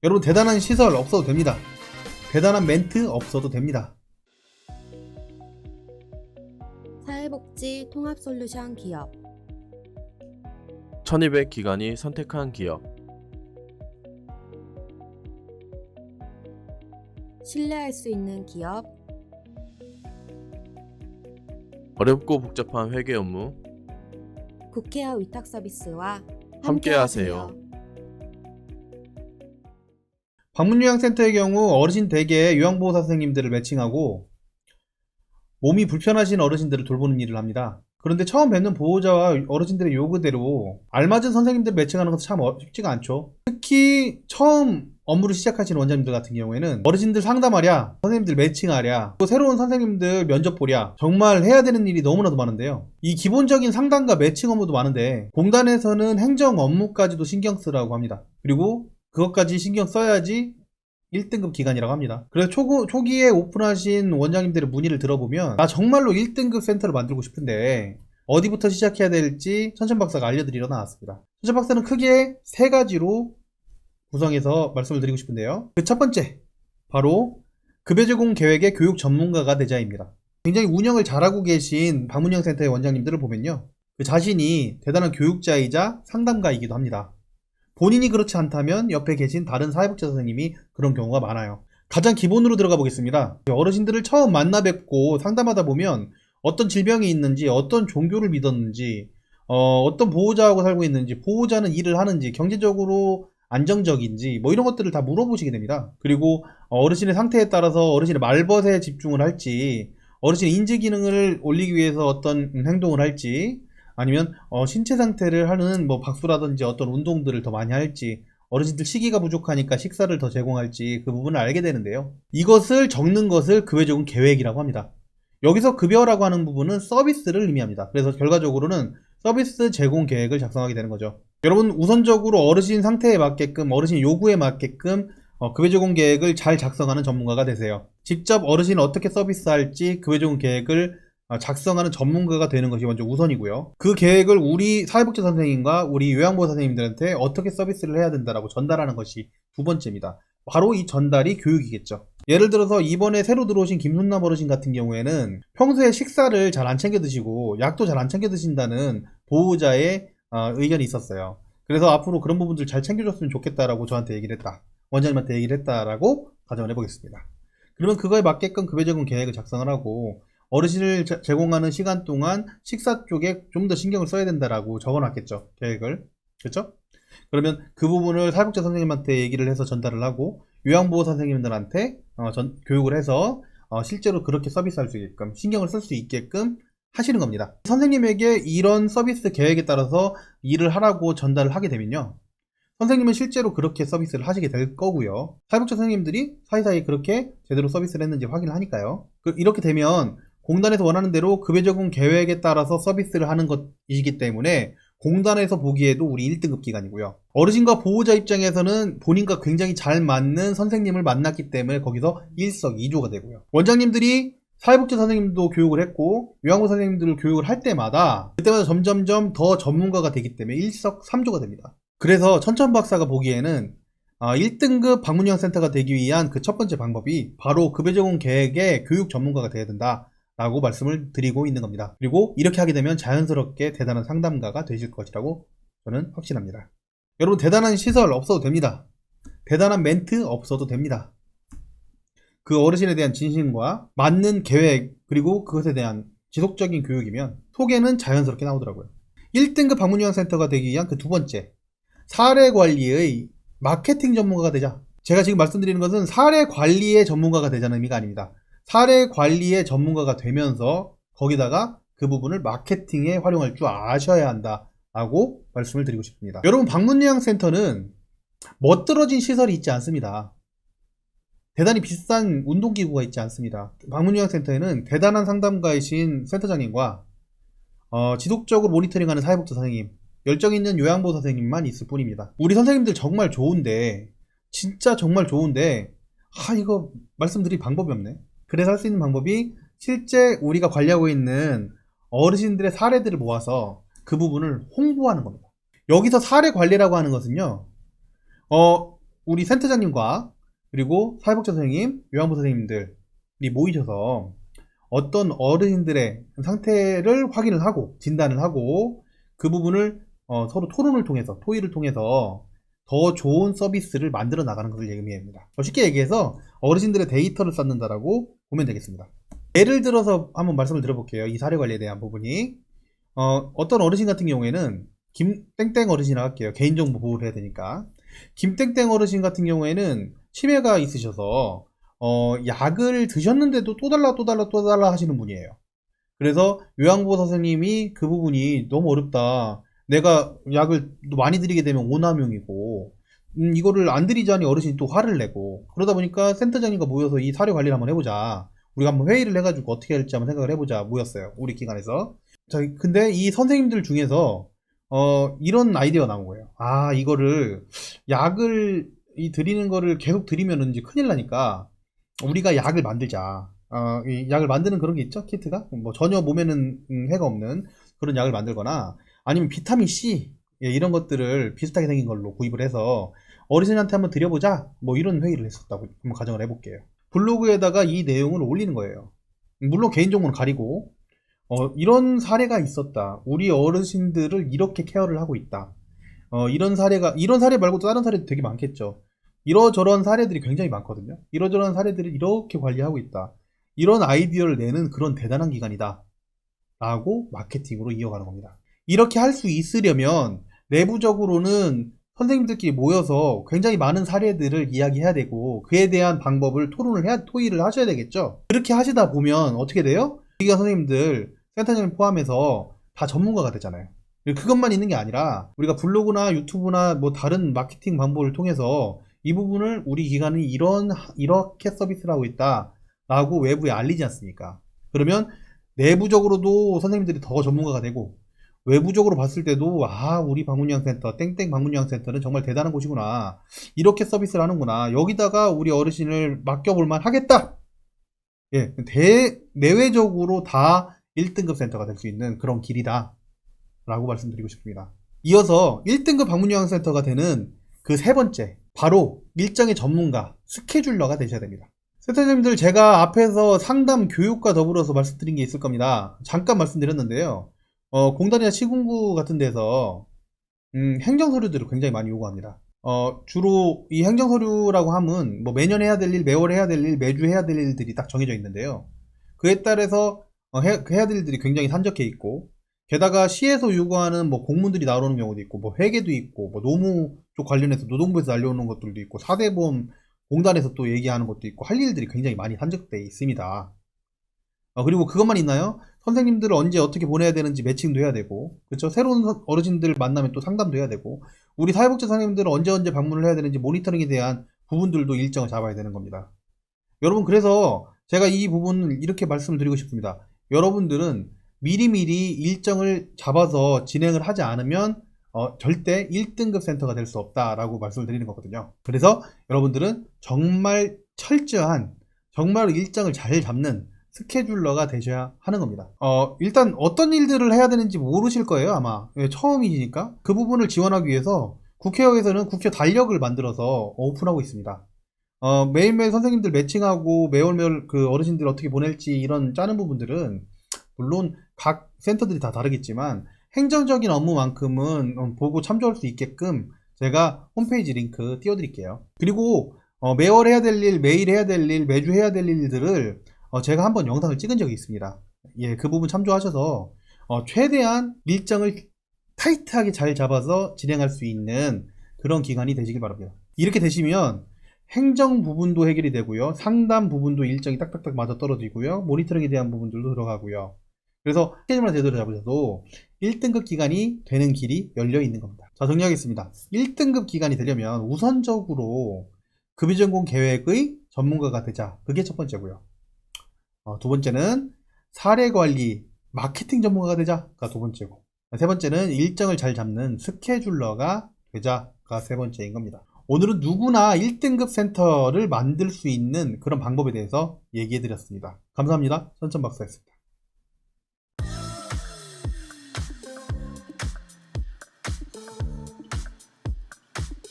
여러분, 대단한 시설 없어도 됩니다. 대단한 멘트 없어도 됩니다. 사회복지 통합솔루션 기업 1200 기관이 선택한 기업. 신뢰할 수 있는 기업 어렵고 복잡한 회계 업무 국회와 위탁 서비스와 함께하세요. 방문요양센터의 경우 어르신 댁에 요양보호사 선생님들을 매칭하고 몸이 불편하신 어르신들을 돌보는 일을 합니다. 그런데 처음 뵙는 보호자와 어르신들의 요구대로 알맞은 선생님들 매칭하는 것도 참 쉽지가 않죠. 특히 처음 업무를 시작하시는 원장님들 같은 경우에는 어르신들 상담하랴, 선생님들 매칭하랴, 또 새로운 선생님들 면접 보랴, 정말 해야 되는 일이 너무나도 많은데요. 이 기본적인 상담과 매칭 업무도 많은데 공단에서는 행정 업무까지도 신경 쓰라고 합니다. 그리고 그것까지 신경 써야지 1등급 기관이라고 합니다. 그래서 초기에 오픈하신 원장님들의 문의를 들어보면 나 정말로 1등급 센터를 만들고 싶은데 어디부터 시작해야 될지 천천박사가 알려드리러 나왔습니다. 천천박사는 크게 3가지로 구성해서 말씀을 드리고 싶은데요. 그 첫 번째, 바로 급여 제공 계획의 교육 전문가가 되자입니다. 굉장히 운영을 잘하고 계신 방문형센터의 원장님들을 보면요, 그 자신이 대단한 교육자이자 상담가이기도 합니다. 본인이 그렇지 않다면 옆에 계신 다른 사회복지 선생님이 그런 경우가 많아요. 가장 기본으로 들어가 보겠습니다. 어르신들을 처음 만나 뵙고 상담하다 보면 어떤 질병이 있는지, 어떤 종교를 믿었는지, 어떤 보호자하고 살고 있는지, 보호자는 일을 하는지, 경제적으로 안정적인지, 뭐 이런 것들을 다 물어보시게 됩니다. 그리고 어르신의 상태에 따라서 어르신의 말벗에 집중을 할지, 어르신의 인지 기능을 올리기 위해서 어떤 행동을 할지, 아니면 신체 상태를 하는 뭐 박수라든지 어떤 운동들을 더 많이 할지, 어르신들 식이가 부족하니까 식사를 더 제공할지, 그 부분을 알게 되는데요. 이것을 적는 것을 급여 제공 계획이라고 합니다. 여기서 급여라고 하는 부분은 서비스를 의미합니다. 그래서 결과적으로는 서비스 제공 계획을 작성하게 되는 거죠. 여러분, 우선적으로 어르신 상태에 맞게끔, 어르신 요구에 맞게끔 급여 제공 계획을 잘 작성하는 전문가가 되세요. 직접 어르신을 어떻게 서비스할지 급여 제공 계획을 작성하는 전문가가 되는 것이 먼저 우선이고요. 그 계획을 우리 사회복지 선생님과 우리 요양보호 선생님들한테 어떻게 서비스를 해야 된다라고 전달하는 것이 두 번째입니다. 바로 이 전달이 교육이겠죠. 예를 들어서 이번에 새로 들어오신 김순남 어르신 같은 경우에는 평소에 식사를 잘 안 챙겨 드시고 약도 잘 안 챙겨 드신다는 보호자의 의견이 있었어요. 그래서 앞으로 그런 부분들 잘 챙겨줬으면 좋겠다라고 저한테 얘기를 했다. 원장님한테 얘기를 했다라고 가정을 해보겠습니다. 그러면 그거에 맞게끔 급여 제공 계획을 작성을 하고 어르신을 제공하는 시간 동안 식사 쪽에 좀 더 신경을 써야 된다라고 적어놨겠죠, 계획을. 그렇죠? 그러면 그 부분을 사회복지 선생님한테 얘기를 해서 전달을 하고 요양보호 선생님들한테 교육을 해서 실제로 그렇게 서비스할 수 있게끔, 신경을 쓸 수 있게끔 하시는 겁니다. 선생님에게 이런 서비스 계획에 따라서 일을 하라고 전달을 하게 되면요, 선생님은 실제로 그렇게 서비스를 하시게 될 거고요. 사회복지 선생님들이 사이사이 그렇게 제대로 서비스를 했는지 확인을 하니까요. 이렇게 되면 공단에서 원하는 대로 급여 제공 계획에 따라서 서비스를 하는 것이기 때문에 공단에서 보기에도 우리 1등급 기관이고요. 어르신과 보호자 입장에서는 본인과 굉장히 잘 맞는 선생님을 만났기 때문에 거기서 일석이조가 되고요. 원장님들이 사회복지 선생님도 교육을 했고 요양보 선생님들을 교육을 할 때마다 그때마다 점점점 더 전문가가 되기 때문에 일석삼조가 됩니다. 그래서 천천박사가 보기에는 1등급 방문요양센터가 되기 위한 그 첫 번째 방법이 바로 급여 제공 계획의 교육 전문가가 되어야 된다 라고 말씀을 드리고 있는 겁니다. 그리고 이렇게 하게 되면 자연스럽게 대단한 상담가가 되실 것이라고 저는 확신합니다. 여러분, 대단한 시설 없어도 됩니다. 대단한 멘트 없어도 됩니다. 그 어르신에 대한 진심과 맞는 계획, 그리고 그것에 대한 지속적인 교육이면 소개는 자연스럽게 나오더라고요. 1등급 방문요양센터가 되기 위한 그 두 번째, 사례 관리의 마케팅 전문가가 되자. 제가 지금 말씀드리는 것은 사례 관리의 전문가가 되자는 의미가 아닙니다. 사례 관리의 전문가가 되면서 거기다가 그 부분을 마케팅에 활용할 줄 아셔야 한다라고 말씀을 드리고 싶습니다. 여러분, 방문요양센터는 멋들어진 시설이 있지 않습니다. 대단히 비싼 운동기구가 있지 않습니다. 방문요양센터에는 대단한 상담가이신 센터장님과 지속적으로 모니터링하는 사회복지 선생님, 열정 있는 요양보호 선생님만 있을 뿐입니다. 우리 선생님들 정말 좋은데, 진짜 정말 좋은데 이거 말씀드릴 방법이 없네. 그래서 할 수 있는 방법이 실제 우리가 관리하고 있는 어르신들의 사례들을 모아서 그 부분을 홍보하는 겁니다. 여기서 사례 관리라고 하는 것은요, 우리 센터장님과 그리고 사회복지 선생님, 요양보 선생님들이 모이셔서 어떤 어르신들의 상태를 확인을 하고 진단을 하고 그 부분을 서로 토론을 통해서 토의를 통해서 더 좋은 서비스를 만들어 나가는 것을 의미합니다. 쉽게 얘기해서 어르신들의 데이터를 쌓는다라고 보면 되겠습니다. 예를 들어서 한번 말씀을 드려볼게요. 이 사례 관리에 대한 부분이 어떤 어르신 같은 경우에는 김땡땡 어르신이라고 할게요. 개인정보 보호를 해야 되니까. 김땡땡 어르신 같은 경우에는 치매가 있으셔서 약을 드셨는데도 또 달라 하시는 분이에요. 그래서 요양보호 선생님이 그 부분이 너무 어렵다. 내가 약을 많이 드리게 되면 오남용이고 이거를 안 드리자니 어르신이 또 화를 내고 그러다 보니까 센터장님과 모여서 이 사례 관리를 한번 해보자. 우리가 한번 회의를 해가지고 어떻게 할지 한번 생각을 해보자 모였어요. 우리 기관에서. 자, 근데 이 선생님들 중에서 이런 아이디어가 나온 거예요. 아, 이거를 약을 드리는 거를 계속 드리면 이제 큰일 나니까 우리가 약을 만들자. 이 약을 만드는 그런 게 있죠? 키트가? 뭐 전혀 몸에는 해가 없는 그런 약을 만들거나 아니면 비타민 C 이런 것들을 비슷하게 생긴 걸로 구입을 해서 어르신한테 한번 드려보자. 뭐 이런 회의를 했었다고 한번 가정을 해볼게요. 블로그에다가 이 내용을 올리는 거예요. 물론 개인정보는 가리고 이런 사례가 있었다. 우리 어르신들을 이렇게 케어를 하고 있다. 이런 사례 말고도 다른 사례도 되게 많겠죠. 이러저런 사례들이 굉장히 많거든요. 이러저런 사례들을 이렇게 관리하고 있다. 이런 아이디어를 내는 그런 대단한 기관이다. 라고 마케팅으로 이어가는 겁니다. 이렇게 할 수 있으려면 내부적으로는 선생님들끼리 모여서 굉장히 많은 사례들을 이야기해야 되고 그에 대한 방법을 토의를 하셔야 되겠죠. 그렇게 하시다 보면 어떻게 돼요? 기관 선생님들, 센터장님 포함해서 다 전문가가 되잖아요. 그것만 있는 게 아니라 우리가 블로그나 유튜브나 뭐 다른 마케팅 방법을 통해서 이 부분을 우리 기관이 이렇게 서비스를 하고 있다 라고 외부에 알리지 않습니까? 그러면 내부적으로도 선생님들이 더 전문가가 되고 외부적으로 봤을 때도 우리 방문요양센터 땡땡 방문요양센터는 정말 대단한 곳이구나, 이렇게 서비스를 하는구나, 여기다가 우리 어르신을 맡겨볼만 하겠다. 예, 내외적으로 다 1등급 센터가 될 수 있는 그런 길이다 라고 말씀드리고 싶습니다. 이어서 1등급 방문요양센터가 되는 그 세 번째, 바로 일정의 전문가, 스케줄러가 되셔야 됩니다. 센터장님들, 제가 앞에서 상담 교육과 더불어서 말씀드린 게 있을 겁니다. 잠깐 말씀드렸는데요. 공단이나 시군구 같은 데서 행정서류들을 굉장히 많이 요구합니다. 주로 이 행정서류라고 하면 뭐 매년 해야 될 일, 매월 해야 될 일, 매주 해야 될 일들이 딱 정해져 있는데요. 그에 따라서 해야 될 일들이 굉장히 산적해 있고, 게다가 시에서 요구하는 뭐 공문들이 나오는 경우도 있고, 뭐 회계도 있고, 뭐 노무 쪽 관련해서 노동부에서 알려오는 것들도 있고, 사대보험 공단에서 또 얘기하는 것도 있고, 할 일들이 굉장히 많이 산적돼 있습니다. 그리고 그것만 있나요? 선생님들을 언제 어떻게 보내야 되는지 매칭도 해야 되고, 그렇죠? 새로운 어르신들 만나면 또 상담도 해야 되고, 우리 사회복지 선생님들은 언제 방문을 해야 되는지 모니터링에 대한 부분들도 일정을 잡아야 되는 겁니다. 여러분, 그래서 제가 이 부분을 이렇게 말씀드리고 싶습니다. 여러분들은 미리미리 일정을 잡아서 진행을 하지 않으면 절대 1등급 센터가 될 수 없다라고 말씀을 드리는 거거든요. 그래서 여러분들은 정말 철저한, 정말 일정을 잘 잡는 스케줄러가 되셔야 하는 겁니다. 일단 어떤 일들을 해야 되는지 모르실 거예요, 아마. 처음이니까. 그 부분을 지원하기 위해서 국회에서는 국회 달력을 만들어서 오픈하고 있습니다. 매일매일 선생님들 매칭하고 매월 그 어르신들 어떻게 보낼지 이런 짜는 부분들은 물론 각 센터들이 다 다르겠지만 행정적인 업무만큼은 보고 참조할 수 있게끔 제가 홈페이지 링크 띄워드릴게요. 그리고 매월 해야 될 일, 매일 해야 될 일, 매주 해야 될 일들을 제가 한번 영상을 찍은 적이 있습니다. 예, 그 부분 참조하셔서 최대한 일정을 타이트하게 잘 잡아서 진행할 수 있는 그런 기관이 되시길 바랍니다. 이렇게 되시면 행정 부분도 해결이 되고요, 상담 부분도 일정이 딱딱딱 맞아 떨어지고요, 모니터링에 대한 부분들도 들어가고요. 그래서 스케줄만 제대로 잡으셔도 1등급 기관이 되는 길이 열려 있는 겁니다. 자, 정리하겠습니다. 1등급 기관이 되려면 우선적으로 급여전공 계획의 전문가가 되자. 그게 첫 번째고요. 두 번째는 사례관리, 마케팅 전문가가 되자가 두 번째고, 세 번째는 일정을 잘 잡는 스케줄러가 되자가 세 번째인 겁니다. 오늘은 누구나 1등급 센터를 만들 수 있는 그런 방법에 대해서 얘기해 드렸습니다. 감사합니다. 선천박사였습니다.